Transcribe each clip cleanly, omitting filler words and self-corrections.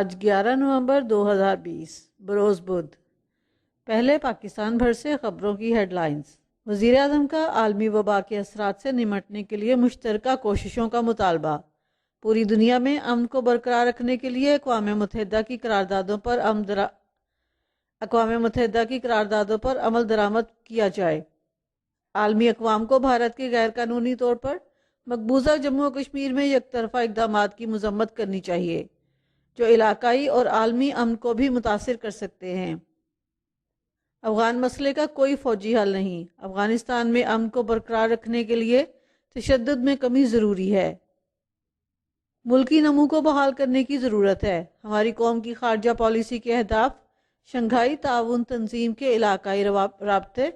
آج 11 نومبر 2020 بروز بدھ۔ پہلے پاکستان بھر سے خبروں کی ہیڈ لائنز۔ وزیر اعظم کا عالمی وبا کے اثرات سے نمٹنے کے لیے مشترکہ کوششوں کا مطالبہ۔ پوری دنیا میں امن کو برقرار رکھنے کے لیے اقوام متحدہ کی قراردادوں پر عمل درآمد کیا جائے۔ عالمی اقوام کو بھارت کے غیر قانونی طور پر مقبوضہ جموں و کشمیر میں یک طرفہ اقدامات کی مذمت کرنی چاہیے، جو علاقائی اور عالمی امن کو بھی متاثر کر سکتے ہیں۔ افغان مسئلے کا کوئی فوجی حل نہیں۔ افغانستان میں امن کو برقرار رکھنے کے لیے تشدد میں کمی ضروری ہے۔ ملکی نمو کو بحال کرنے کی ضرورت ہے۔ ہماری قوم کی خارجہ پالیسی کے اہداف شنگھائی تعاون تنظیم کے علاقائی رابطے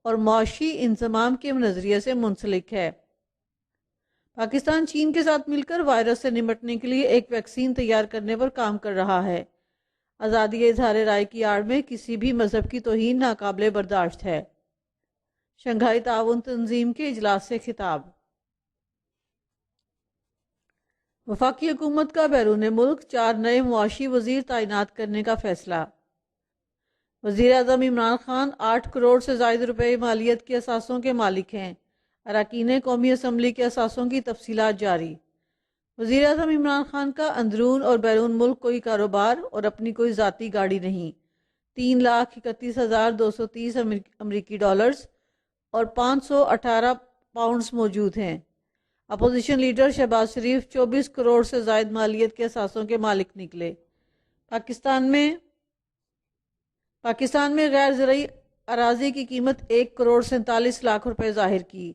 اور معاشی انضمام کے نظریے سے منسلک ہے۔ پاکستان چین کے ساتھ مل کر وائرس سے نمٹنے کے لیے ایک ویکسین تیار کرنے پر کام کر رہا ہے۔ آزادی اظہار رائے کی آڑ میں کسی بھی مذہب کی توہین ناقابل برداشت ہے۔ شنگھائی تعاون تنظیم کے اجلاس سے خطاب۔ وفاقی حکومت کا بیرون ملک 4 نئے معاشی وزیر تعینات کرنے کا فیصلہ۔ وزیر اعظم عمران خان 8 کروڑ سے زائد روپے مالیت کے اثاثوں کے مالک ہیں۔ اراکین قومی اسمبلی کے اثاثوں کی تفصیلات جاری۔ وزیر اعظم عمران خان کا اندرون اور بیرون ملک کوئی کاروبار اور اپنی کوئی ذاتی گاڑی نہیں۔ 3,31,230 امریکی ڈالرز اور 518 پاؤنڈز موجود ہیں۔ اپوزیشن لیڈر شہباز شریف 24 کروڑ سے زائد مالیت کے اثاثوں کے مالک نکلے۔ پاکستان میں غیر زرعی اراضی کی قیمت 1 کروڑ 47 لاکھ روپے ظاہر کی۔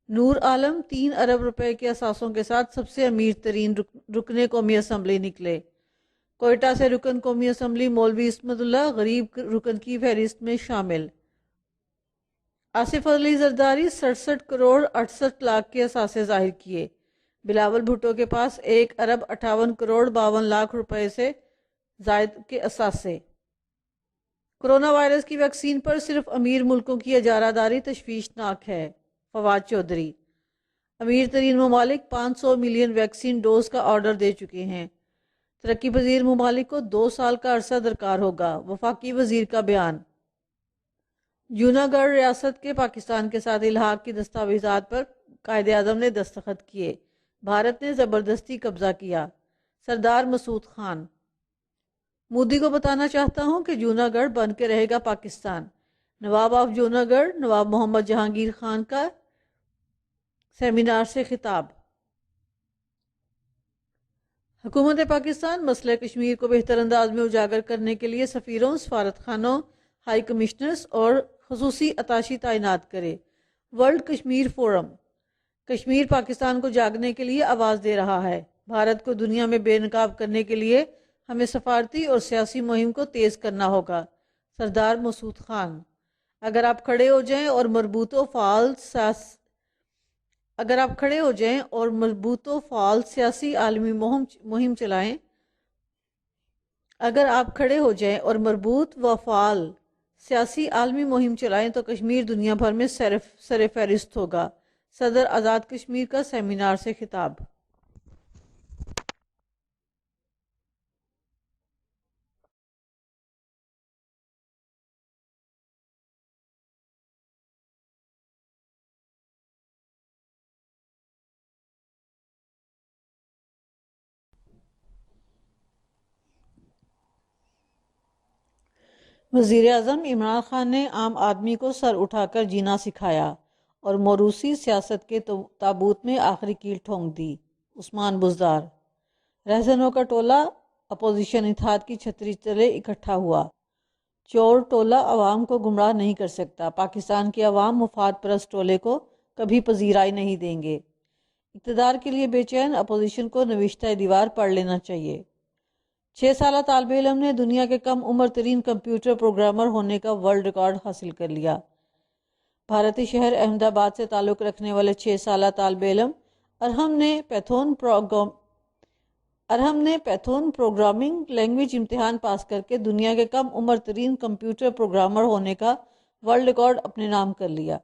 نور عالم 3 ارب روپے کے اثاثوں کے ساتھ سب سے امیر ترین رکن قومی اسمبلی نکلے۔ کوئٹہ سے رکن قومی اسمبلی مولوی عصمت اللہ غریب رکن کی فہرست میں شامل۔ آصف علی زرداری 67 کروڑ 68 لاکھ کے اثاثے ظاہر کیے۔ بلاول بھٹو کے پاس 1 ارب 58 کروڑ 52 لاکھ روپے سے زائد کے اثاثے۔ کرونا وائرس کی ویکسین پر صرف امیر ملکوں کی اجارہ داری تشویشناک ہے۔ فواد چودھری۔ امیر ترین ممالک 500 ملین ویکسین ڈوز کا آرڈر دے چکے ہیں۔ ترقی پذیر ممالک کو 2 سال کا عرصہ درکار ہوگا۔ وفاقی وزیر کا بیان۔ جوناگڑھ ریاست کے پاکستان کے ساتھ الحاق کی دستاویزات پر قائد اعظم نے دستخط کیے۔ بھارت نے زبردستی قبضہ کیا۔ سردار مسعود خان۔ مودی کو بتانا چاہتا ہوں کہ جوناگڑھ بن کے رہے گا پاکستان۔ نواب آف جوناگڑھ نواب محمد جہانگیر خان کا سیمینار سے خطاب۔ حکومت پاکستان مسئلہ کشمیر کو بہتر انداز میں اجاگر کرنے کے لیے سفیروں، سفارت خانوں، ہائی کمشنرز اور خصوصی اتاشی تعینات کرے۔ World Kashmir forum. کشمیر پاکستان کو جاگنے کے لیے آواز دے رہا ہے۔ بھارت کو دنیا میں بے نقاب کرنے کے لیے ہمیں سفارتی اور سیاسی مہم کو تیز کرنا ہوگا۔ سردار مسعود خان۔ اگر آپ کھڑے ہو جائیں اور مربوط و فعال سیاسی عالمی مہم چلائیں تو کشمیر دنیا بھر میں سر فہرست ہوگا۔ صدر آزاد کشمیر کا سیمینار سے خطاب۔ وزیر اعظم عمران خان نے عام آدمی کو سر اٹھا کر جینا سکھایا اور موروثی سیاست کے تابوت میں آخری کیل ٹھونک دی۔ عثمان بزدار۔ رہزنوں کا ٹولہ اپوزیشن اتحاد کی چھتری تلے اکٹھا ہوا۔ چور ٹولہ عوام کو گمراہ نہیں کر سکتا۔ پاکستان کے عوام مفاد پرست ٹولے کو کبھی پذیرائی نہیں دیں گے۔ اقتدار کے لیے بے چین اپوزیشن کو نوشتہ دیوار پڑھ لینا چاہیے۔ 6 سالہ طالب علم نے دنیا کے کم عمر ترین کمپیوٹر پروگرامر ہونے کا ورلڈ ریکارڈ حاصل کر لیا۔ بھارتی شہر احمد آباد سے تعلق رکھنے والے 6 سالہ طالب علم ارحم نے پیتھون پروگرامنگ لینگویج امتحان پاس کر کے دنیا کے کم عمر ترین کمپیوٹر پروگرامر ہونے کا ورلڈ ریکارڈ اپنے نام کر لیا۔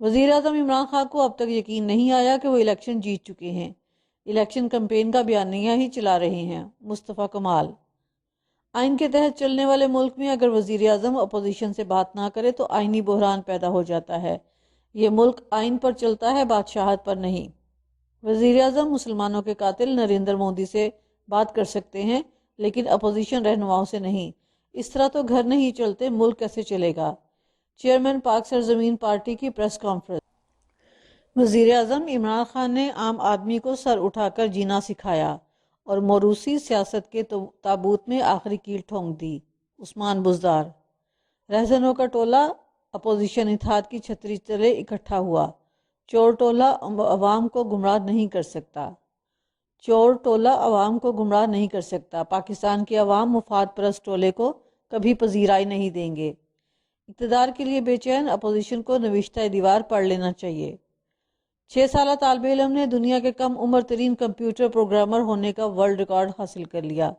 وزیر اعظم عمران خان کو اب تک یقین نہیں آیا کہ وہ الیکشن جیت چکے ہیں۔ الیکشن کمپین کا بیانیہ ہی چلا رہے ہیں، مصطفیٰ کمال۔ آئین کے تحت چلنے والے ملک میں اگر وزیر اعظم اپوزیشن سے بات نہ کرے تو آئینی بحران پیدا ہو جاتا ہے۔ یہ ملک آئین پر چلتا ہے، بادشاہت پر نہیں۔ وزیر اعظم مسلمانوں کے قاتل نریندر مودی سے بات کر سکتے ہیں لیکن اپوزیشن رہنماؤں سے نہیں۔ اس طرح تو گھر نہیں چلتے، ملک کیسے چلے گا؟ چیئرمین پاک سرزمین پارٹی کی پریس کانفرنس۔ وزیر اعظم عمران خان نے عام آدمی کو سر اٹھا کر جینا سکھایا اور موروثی سیاست کے تابوت میں آخری کیل ٹھونک دی۔ عثمان بزدار۔ رہزنوں کا ٹولہ اپوزیشن اتحاد کی چھتری تلے اکٹھا ہوا۔ چور ٹولہ عوام کو گمراہ نہیں کر سکتا۔ چور ٹولہ عوام کو گمراہ نہیں کر سکتا۔ پاکستان کے عوام مفاد پرست ٹولے کو کبھی پذیرائی نہیں دیں گے۔ اقتدار کے لیے بے چین اپوزیشن کو نوشتہ دیوار پڑھ لینا چاہیے۔ 6 سالہ طالب علم نے دنیا کے کم عمر ترین کمپیوٹر پروگرامر ہونے کا ورلڈ ریکارڈ حاصل کر لیا۔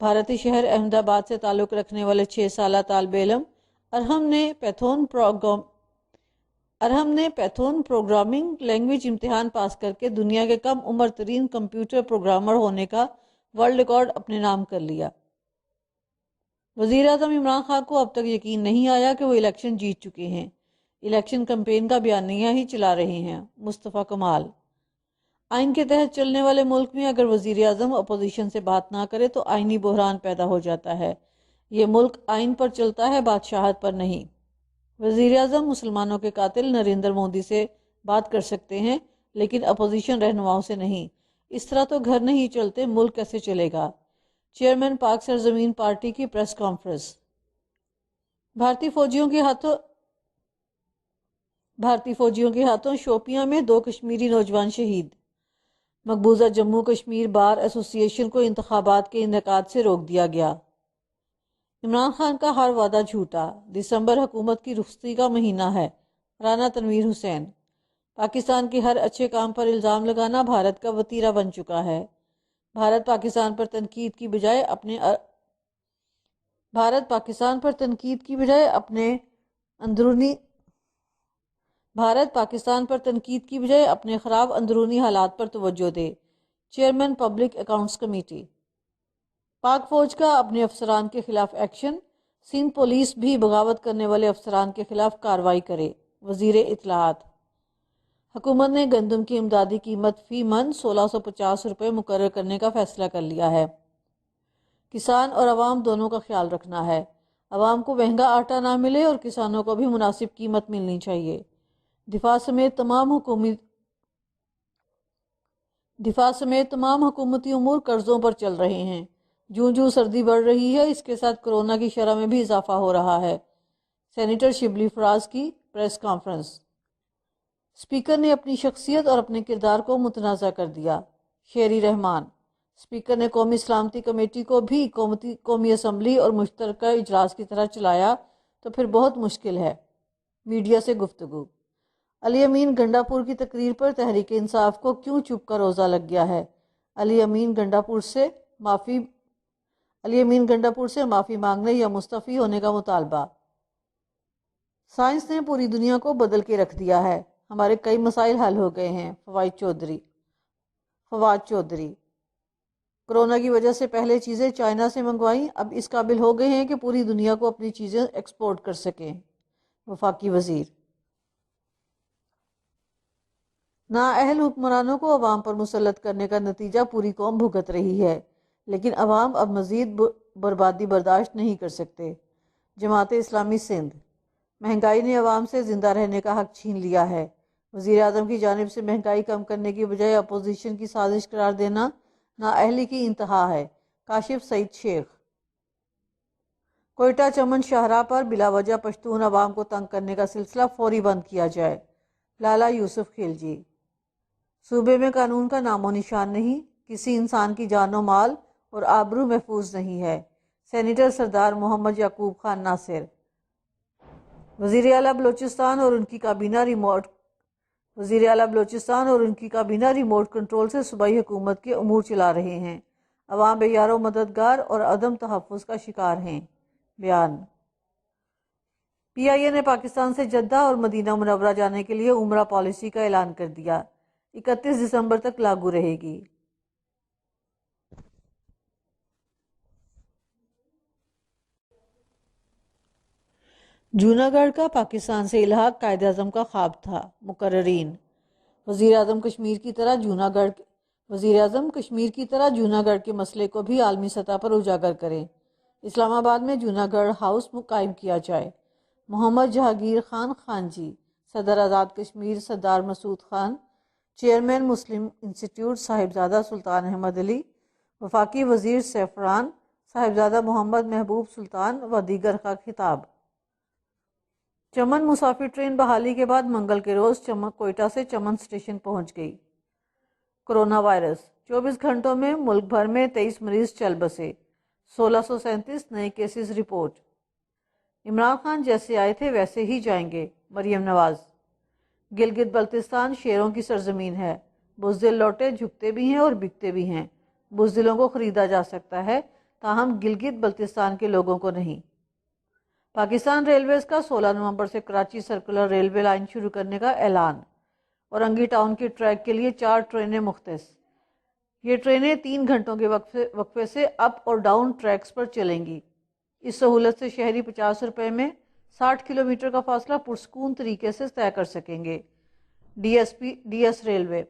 بھارتی شہر احمد آباد سے تعلق رکھنے والے 6 سالہ طالب علم ارہم نے پیتھون پروگرامنگ لینگویج امتحان پاس کر کے دنیا کے کم عمر ترین کمپیوٹر پروگرامر ہونے کا ورلڈ ریکارڈ اپنے نام کر لیا۔ وزیر اعظم عمران خان کو اب تک یقین نہیں آیا کہ وہ الیکشن جیت چکے ہیں۔ الیکشن کمپین کا بیانیہ ہی چلا رہے ہیں، مصطفیٰ کمال۔ آئین کے تحت چلنے والے ملک میں اگر وزیر اعظم اپوزیشن سے بات نہ کرے تو آئینی بحران پیدا ہو جاتا ہے۔ یہ ملک آئین پر چلتا ہے، بادشاہت پر نہیں۔ وزیر اعظم مسلمانوں کے قاتل نریندر مودی سے بات کر سکتے ہیں لیکن اپوزیشن رہنماؤں سے نہیں۔ اس طرح تو گھر نہیں چلتے، ملک کیسے چلے گا؟ چیئرمین پاک سرزمین پارٹی کی پریس کانفرنس۔ بھارتی فوجیوں کے ہاتھوں شوپیاں میں 2 کشمیری نوجوان شہید۔ مقبوضہ جموں کشمیر بار ایسوسی ایشن کو انتخابات کے انعقاد سے روک دیا گیا۔ عمران خان کا ہر وعدہ جھوٹا، دسمبر حکومت کی رخصتی کا مہینہ ہے۔ رانا تنویر حسین۔ پاکستان کے ہر اچھے کام پر الزام لگانا بھارت کا وتیرہ بن چکا ہے۔ بھارت پاکستان پر تنقید کی بجائے اپنے خراب اندرونی حالات پر توجہ دے۔ Chairman public accounts committee. Pak فوج کا اپنے افسران کے خلاف ایکشن، سندھ پولیس بھی بغاوت کرنے والے افسران کے خلاف کارروائی کرے۔ وزیر اطلاعات۔ حکومت نے گندم کی امدادی قیمت فی من 1650 روپے مقرر کرنے کا فیصلہ کر لیا ہے۔ کسان اور عوام دونوں کا خیال رکھنا ہے۔ عوام کو مہنگا آٹا نہ ملے اور کسانوں کو بھی مناسب قیمت ملنی چاہیے۔ دفاع سمیت تمام حکومتی امور قرضوں پر چل رہے ہیں۔ جوں سردی بڑھ رہی ہے، اس کے ساتھ کورونا کی شرح میں بھی اضافہ ہو رہا ہے۔ سینیٹر شبلی فراز کی پریس کانفرنس۔ اسپیکر نے اپنی شخصیت اور اپنے کردار کو متنازع کر دیا۔ شیری رحمان۔ اسپیکر نے قومی سلامتی کمیٹی کو بھی قومی اسمبلی اور مشترکہ اجلاس کی طرح چلایا تو پھر بہت مشکل ہے۔ میڈیا سے گفتگو۔ علی امین گنڈا پور کی تقریر پر تحریک انصاف کو کیوں چپ کا روزہ لگ گیا ہے؟ علی امین گنڈا پور سے معافی مانگنے یا مستعفی ہونے کا مطالبہ۔ سائنس نے پوری دنیا کو بدل کے رکھ دیا ہے، ہمارے کئی مسائل حل ہو گئے ہیں۔ فواد چودھری۔ کورونا کی وجہ سے پہلے چیزیں چائنا سے منگوائیں، اب اس قابل ہو گئے ہیں کہ پوری دنیا کو اپنی چیزیں ایکسپورٹ کر سکیں۔ وفاقی وزیر۔ نااہل حکمرانوں کو عوام پر مسلط کرنے کا نتیجہ پوری قوم بھگت رہی ہے، لیکن عوام اب مزید بربادی برداشت نہیں کر سکتے۔ جماعت اسلامی سندھ۔ مہنگائی نے عوام سے زندہ رہنے کا حق چھین لیا ہے۔ وزیر اعظم کی جانب سے مہنگائی کم کرنے کی بجائے اپوزیشن کی سازش قرار دینا نااہلی کی انتہا ہے۔ کاشف سعید شیخ۔ کوئٹہ چمن شاہراہ پر بلا وجہ پشتون عوام کو تنگ کرنے کا سلسلہ فوری بند کیا جائے۔ لالا یوسف خلجی۔ صوبے میں قانون کا نام و نشان نہیں، کسی انسان کی جان و مال اور آبرو محفوظ نہیں ہے۔ سینیٹر سردار محمد یعقوب خان ناصر۔ وزیر اعلیٰ بلوچستان اور ان کی کابینہ ریموٹ کنٹرول سے صوبائی حکومت کے امور چلا رہے ہیں۔ عوام بے یار و مددگار اور عدم تحفظ کا شکار ہیں۔ بیان۔ پی آئی اے نے پاکستان سے جدہ اور مدینہ منورہ جانے کے لیے عمرہ پالیسی کا اعلان کر دیا۔ 31 دسمبر تک لاگو رہے گی۔ جوناگڑھ کا پاکستان سے الحاق قائد اعظم کا خواب تھا، مقررین۔ وزیر اعظم کشمیر کی طرح جوناگڑھ کے مسئلے کو بھی عالمی سطح پر اجاگر کریں۔ اسلام آباد میں جوناگڑھ ہاؤس قائم کیا جائے۔ محمد جہانگیر خان خانجی، صدر آزاد کشمیر سردار مسعود خان، چیئرمین مسلم انسٹیٹیوٹ صاحبزادہ سلطان احمد علی، وفاقی وزیر زعفران صاحبزادہ محمد محبوب سلطان و دیگر کا خطاب۔ چمن مسافر ٹرین بحالی کے بعد منگل کے روز کوئٹہ سے چمن اسٹیشن پہنچ گئی۔ کرونا وائرس، 24 گھنٹوں میں ملک بھر میں 23 مریض چل بسے، 1637 نئے کیسز رپورٹ۔ عمران خان جیسے آئے تھے ویسے ہی جائیں گے، مریم نواز۔ گلگت بلتستان شیروں کی سرزمین ہے، بزدل لوٹے جھکتے بھی ہیں اور بکتے بھی ہیں۔ بزدلوں کو خریدا جا سکتا ہے، تاہم گلگت بلتستان کے لوگوں کو نہیں۔ پاکستان ریلویز کا 16 نومبر سے کراچی سرکولر ریلوے لائن شروع کرنے کا اعلان، اورنگی ٹاؤن کے ٹریک کے لیے 4 ٹرینیں مختص۔ یہ ٹرینیں 3 گھنٹوں کے وقفے سے اپ اور ڈاؤن ٹریکس پر چلیں گی۔ اس سہولت سے شہری 50 روپے میں 60 کلومیٹر کا فاصلہ پرسکون طریقے سے طے کر سکیں گے۔ D S railway.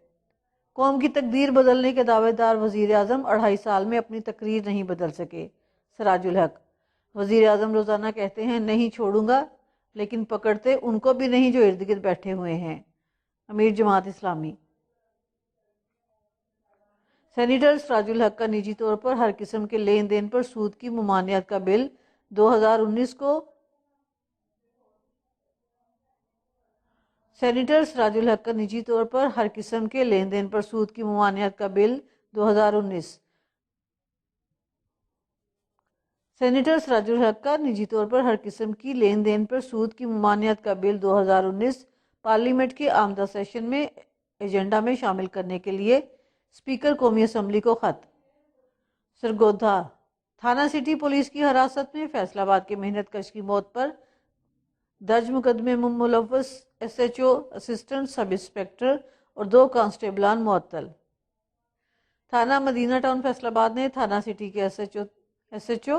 قوم کی تقدیر بدلنے کے دعوے دار وزیر اعظم 2.5 سال میں اپنی تقریر نہیں بدل سکے، سراج الحق۔ وزیر اعظم روزانہ کہتے ہیں نہیں چھوڑوں گا، لیکن پکڑتے ان کو بھی نہیں جو ارد گرد بیٹھے ہوئے ہیں، امیر جماعت اسلامی۔ سینیٹر سراج الحق کا نجی طور پر ہر قسم کے لین دین پر سود کی ممانعت کا بل 2019 کو سینیٹر سراج الحق کا نجی طور پر ہر قسم کے لین دین پر سود کی ممانعت کا بل 2019 سینیٹر سراج الحق کا نجی طور پر ہر قسم کی لین دین پر سود کی ممانعت کا بل 2019 پارلیمنٹ کے آمدہ سیشن میں ایجنڈا میں شامل کرنے کے لیے اسپیکر قومی اسمبلی کو خط۔ سرگودھا، تھانہ سٹی پولیس کی حراست میں فیصل آباد کے محنت کش کی موت پر درج مقدمے میں ملوث S H O, assistant sub inspector اور 2 کانسٹیبلان معطل۔ تھانہ مدینہ ٹاؤن فیصل آباد نے تھانہ سٹی کے ایس ایچ او،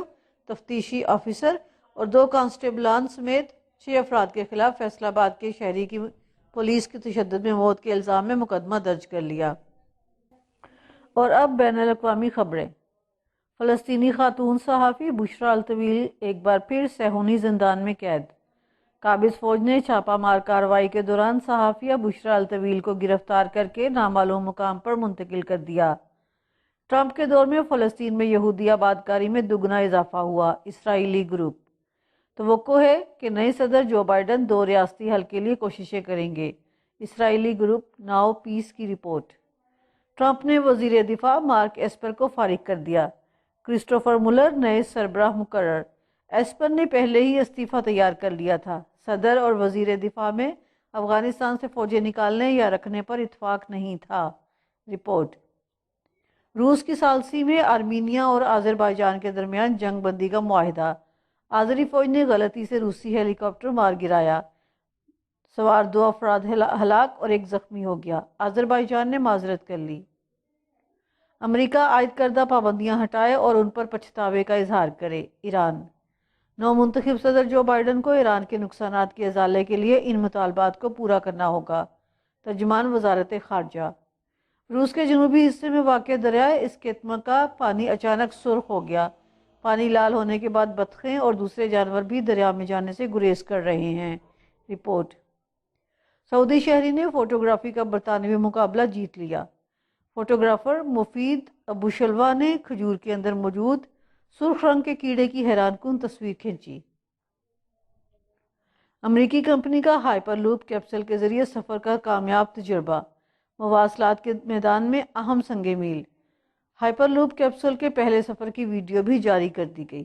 تفتیشی آفیسر اور 2 کانسٹیبلان سمیت 6 افراد کے خلاف فیصل آباد کے شہری کی پولیس کی تشدد میں موت کے الزام میں مقدمہ درج کر لیا۔ اور اب بین الاقوامی خبریں۔ فلسطینی خاتون صحافی بشرا الطویل ایک بار پھر صہیونی زندان میں قید۔ قابض فوج نے چھاپہ مار کارروائی کے دوران صحافیہ بشرا الطویل کو گرفتار کر کے نامعلوم مقام پر منتقل کر دیا۔ ٹرمپ کے دور میں فلسطین میں یہودی آبادکاری میں دگنا اضافہ ہوا، اسرائیلی گروپ۔ توقع ہے کہ نئے صدر جو بائیڈن 2 ریاستی حل کے لیے کوششیں کریں گے، اسرائیلی گروپ ناؤ پیس کی رپورٹ۔ ٹرمپ نے وزیر دفاع مارک ایسپر کو فارغ کر دیا، کرسٹوفر مولر نئے سربراہ مقرر۔ ایسپر نے پہلے ہی استعفیٰ تیار کر لیا تھا۔ صدر اور وزیر دفاع میں افغانستان سے فوجیں نکالنے یا رکھنے پر اتفاق نہیں تھا، رپورٹ۔ روس کی ثالثی میں آرمینیا اور آذربائیجان کے درمیان جنگ بندی کا معاہدہ۔ آذری فوج نے غلطی سے روسی ہیلی کاپٹر مار گرایا، سوار 2 افراد ہلاک اور 1 زخمی ہو گیا۔ آذربائیجان نے معذرت کر لی۔ امریکہ عائد کردہ پابندیاں ہٹائے اور ان پر پچھتاوے کا اظہار کرے، ایران۔ نومنتخب صدر جو بائیڈن کو ایران کے نقصانات کے ازالے کے لیے ان مطالبات کو پورا کرنا ہوگا، ترجمان وزارت خارجہ۔ روس کے جنوبی حصے میں واقع دریائے اسکیتما کا پانی اچانک سرخ ہو گیا۔ پانی لال ہونے کے بعد بطخیں اور دوسرے جانور بھی دریا میں جانے سے گریز کر رہے ہیں، رپورٹ۔ سعودی شہری نے فوٹوگرافی کا برطانوی مقابلہ جیت لیا۔ فوٹوگرافر مفید ابوشلوا نے کھجور کے اندر موجود سرخ رنگ کے کیڑے کی حیران کن تصویر کھینچی۔ امریکی کمپنی کا ہائپر لوپ کیپسول کے ذریعے سفر کا کامیاب تجربہ، مواصلات کے میدان میں اہم سنگ میل۔ ہائپر لوپ کیپسول کے پہلے سفر کی ویڈیو بھی جاری کر دی گئی۔